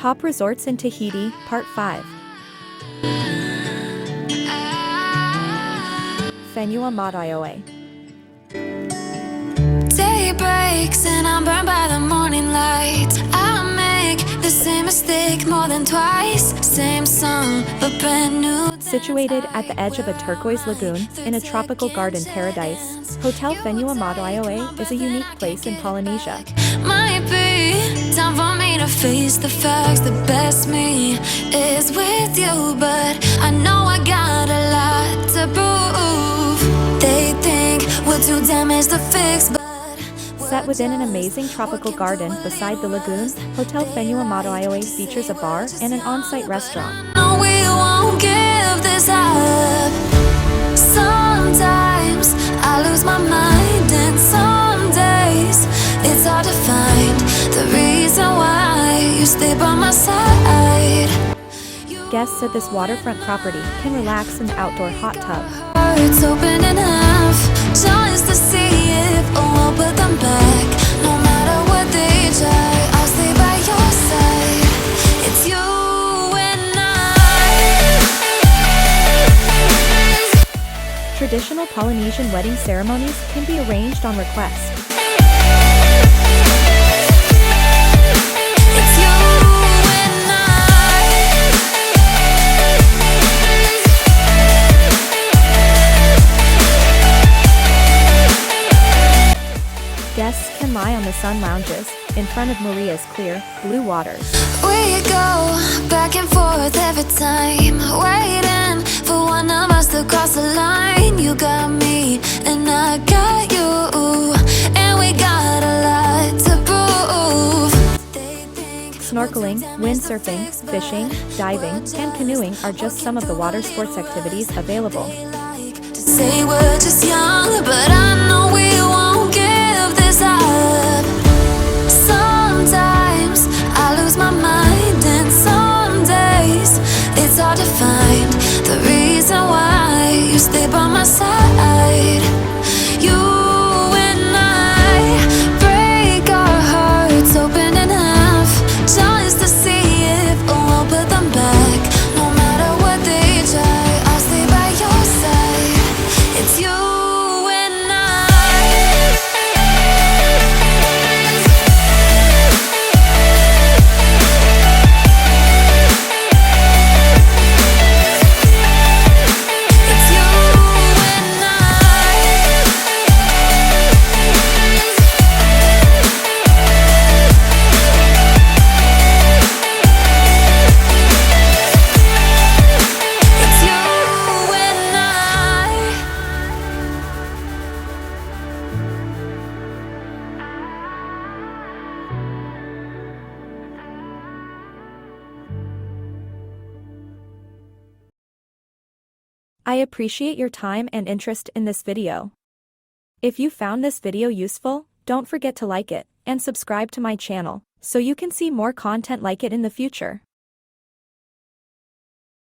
Top resorts in Tahiti, Part 5. Fenua Mata'i'oa. Day breaks and I'm burned by the morning light. I make the same mistake more than twice. Same song, but brand new. Situated at the edge of a turquoise lagoon, in a tropical garden paradise, Hôtel Fenua Mata'i'oa is a unique place in Polynesia. Might be time for me to face the facts. The best me is with you, but I know I got a lot to prove. They think we're too damaged to fix, but set within an amazing tropical garden beside the lagoon, Hôtel Fenua Mata'i'oa features a bar and an on-site restaurant. no, we won't give this up. Sometimes I lose my mind, and some days it's hard to find the reason why you stay by my side. Guests at this waterfront property can relax in the outdoor hot tub. It's open in half, just to see if I'll put them back. No matter what they try, I'll stay by your side. It's you and I. Traditional Polynesian wedding ceremonies can be arranged on request. It's you and I. Guests can lie on the sun lounges, in front of Maria's clear, blue waters. We go back and forth every time, waiting for one of us to cross the line. You got me and I got you, and we got a lot to prove. They think Snorkeling, windsurfing, fishing, diving, and canoeing are just some of the water sports activities available. they like to say we're just young, but I know we won't give this up. Sometimes I lose my mind, and some days it's hard to find the reason why you stay by my side. You and I break our hearts open in half, just to see if we'll put them back. No matter what they try, I'll stay by your side. It's you and I. It's you and I. It's you and I. I appreciate your time and interest in this video. If you found this video useful, don't forget to like it, and subscribe to my channel, so you can see more content like it in the future.